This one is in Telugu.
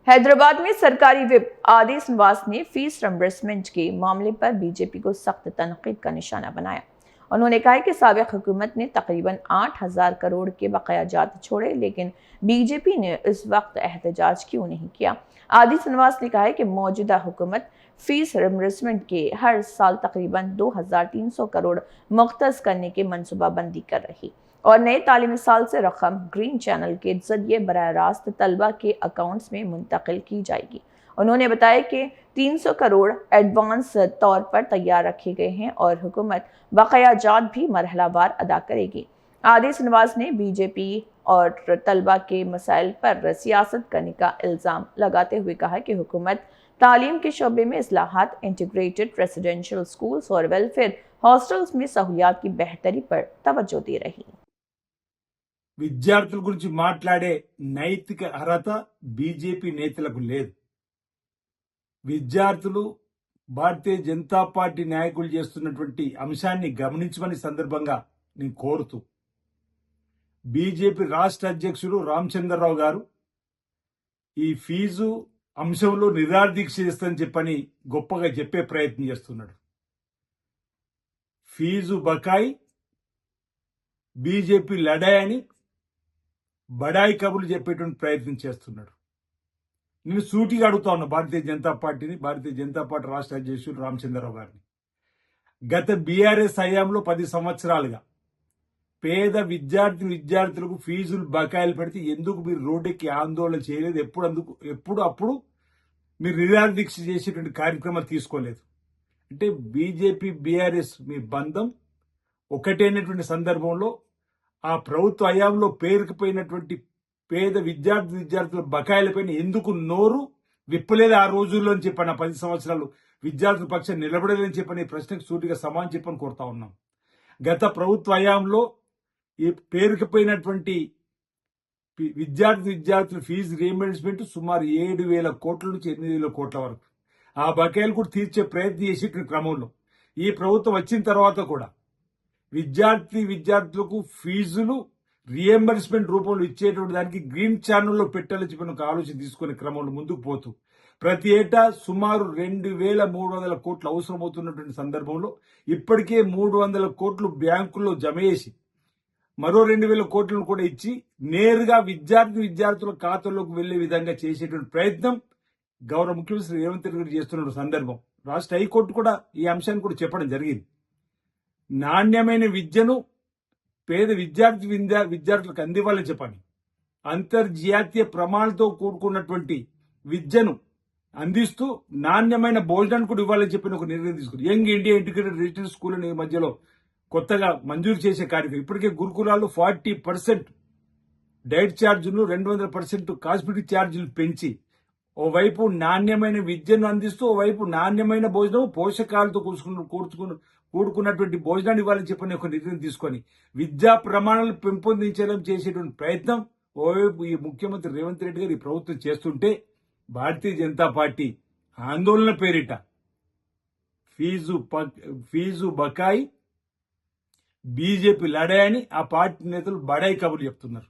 हैदराबाद में सरकारी विप आदि श्रीनिवास ने फीस रिम्बर्समेंट के मामले पर बीजेपी को सख्त तनकीद का निशाना बनाया। उन्होंने कहा कि साबिक़ हुकूमत ने तकरीबन 8,000 करोड़ के बकायाजात छोड़े, लेकिन बीजेपी ने इस वक्त एहतजाज क्यों नहीं किया। आदि श्रीनिवास ने कहा कि मौजूदा हुकूमत फीस रिम्बर्समेंट के हर साल तकरीबन 2,300 करोड़ मुख्तस करने की मनसूबाबंदी कर रही और नए तालीमी साल से रकम ग्रीन चैनल के जरिए बराह रास्त तलबा के अकाउंट्स में मुंतकिल की जाएगी। उन्होंने बताया कि 300 करोड़ एडवांस तौर पर तैयार रखे गए हैं और हुकूमत बकायाजात भी मरहलावार अदा करेगी। आदि श्रीनिवास ने बीजेपी और तलबा के मसाइल पर सियासत करने का इल्ज़ाम लगाते हुए कहा कि हुकूमत तालीम के शोबे में इस्लाहात, इंटीग्रेटेड रेसिडेंशियल स्कूल्स और वेलफेयर हॉस्टल्स में सहूलियात की बेहतरी पर तवज्जो दे रही। విద్యార్థుల గురించి మాట్లాడే నైతిక అర్హత బీజేపీ నేతలకు లేదు. విద్యార్థులు భారతీయ జనతా పార్టీ నాయకులు చేస్తున్నటువంటి అంశాన్ని గమనించమని సందర్భంగా నేను కోరుతూ, బీజేపీ రాష్ట్ర అధ్యక్షుడు రామచంద్రరావు గారు ఈ ఫీజు అంశంలో నిరాదీక్ష చేస్తానని చెప్పని గొప్పగా చెప్పే ప్రయత్నం చేస్తున్నాడు. ఫీజు బకాయి బీజేపీ లడాయని బడాయి కబుర్లు చెప్పేటువంటి ప్రయత్నం చేస్తున్నాడు. నేను సూటిగా అడుగుతా ఉన్నా భారతీయ జనతా పార్టీ రాష్ట్ర అధ్యక్షుడు రామచంద్రరావు గారిని. గత బీఆర్ఎస్ హయాంలో 10 సంవత్సరాలుగా పేద విద్యార్థులకు ఫీజులు బకాయిలు పెడితే ఎందుకు మీరు రోడ్డెక్కి ఆందోళన చేయలేదు? అప్పుడు మీరు నిరాదీక్ష చేసేటువంటి కార్యక్రమాలు తీసుకోలేదు. అంటే బీజేపీ బీఆర్ఎస్ మీ బంధం ఒకటైనటువంటి సందర్భంలో ఆ ప్రభుత్వ హయాంలో పేరుకుపోయినటువంటి పేద విద్యార్థుల బకాయిలపైన ఎందుకు నోరు విప్పలేదు ఆ రోజుల్లో అని చెప్పని, 10 సంవత్సరాలు విద్యార్థుల పక్షాన్ని నిలబడలేదని చెప్పని ప్రశ్నకు సూటిగా సమాధానం చెప్పని కోరుతా ఉన్నాం. గత ప్రభుత్వ హయాంలో ఈ పేరుకుపోయినటువంటి విద్యార్థుల ఫీజు రీయింబర్స్మెంట్ సుమారు 7,000 కోట్ల నుంచి 8,000 కోట్ల వరకు ఆ బకాయిలు కూడా తీర్చే ప్రయత్నం చేసే క్రమంలో ఈ ప్రభుత్వం వచ్చిన తర్వాత కూడా విద్యార్థులకు ఫీజులు రియంబర్స్మెంట్ రూపంలో ఇచ్చేటువంటి దానికి గ్రీన్ ఛానల్లో పెట్టాలని చెప్పిన ఒక ఆలోచన తీసుకునే క్రమంలో ముందుకు పోతూ ప్రతి ఏటా సుమారు 2,300 కోట్లు అవసరమవుతున్నటువంటి సందర్భంలో ఇప్పటికే 300 కోట్లు బ్యాంకుల్లో జమ చేసి మరో 2,000 కోట్లను కూడా ఇచ్చి నేరుగా విద్యార్థుల ఖాతాల్లోకి వెళ్లే విధంగా చేసేటువంటి ప్రయత్నం గౌరవ ముఖ్యమంత్రి రేవంత్ రెడ్డి గారు చేస్తున్న సందర్భం రాష్ట్ర హైకోర్టు కూడా ఈ అంశాన్ని కూడా చెప్పడం జరిగింది. నాణ్యమైన విద్యను పేద విద్యార్థులకు అందివ్వాలని చెప్పని, అంతర్జాతీయ ప్రమాణాలతో కూడుకున్నటువంటి విద్యను అందిస్తూ నాణ్యమైన భోజనాన్ని కూడా ఇవ్వాలని చెప్పిన ఒక నిర్ణయం తీసుకుంది. Young India integrated residential school అనే మధ్యలో కొత్తగా మంజూరు చేసే కార్యక్రమం. ఇప్పటికే గురుకులాల్లో 40% డైట్ ఛార్జీలు, 200% కాస్మెటిక్ ఛార్జీలు పెంచి ఓవైపు నాణ్యమైన విద్యను అందిస్తూ ఓవైపు నాణ్యమైన భోజనం పోషకాలతో కూడుకున్నటువంటి భోజనాన్ని ఇవ్వాలని చెప్పని ఒక నిర్ణయం తీసుకొని విద్యా ప్రమాణాలు పెంపొందించాలని చేసేటువంటి ప్రయత్నం ఓవైపు ఈ ముఖ్యమంత్రి రేవంత్ రెడ్డి గారు ఈ ప్రభుత్వం చేస్తుంటే, భారతీయ జనతా పార్టీ ఆందోళన పేరిట ఫీజు బకాయి బీజేపీ లడాయని ఆ పార్టీ నేతలు బడాయి కబుర్లు చెప్తున్నారు.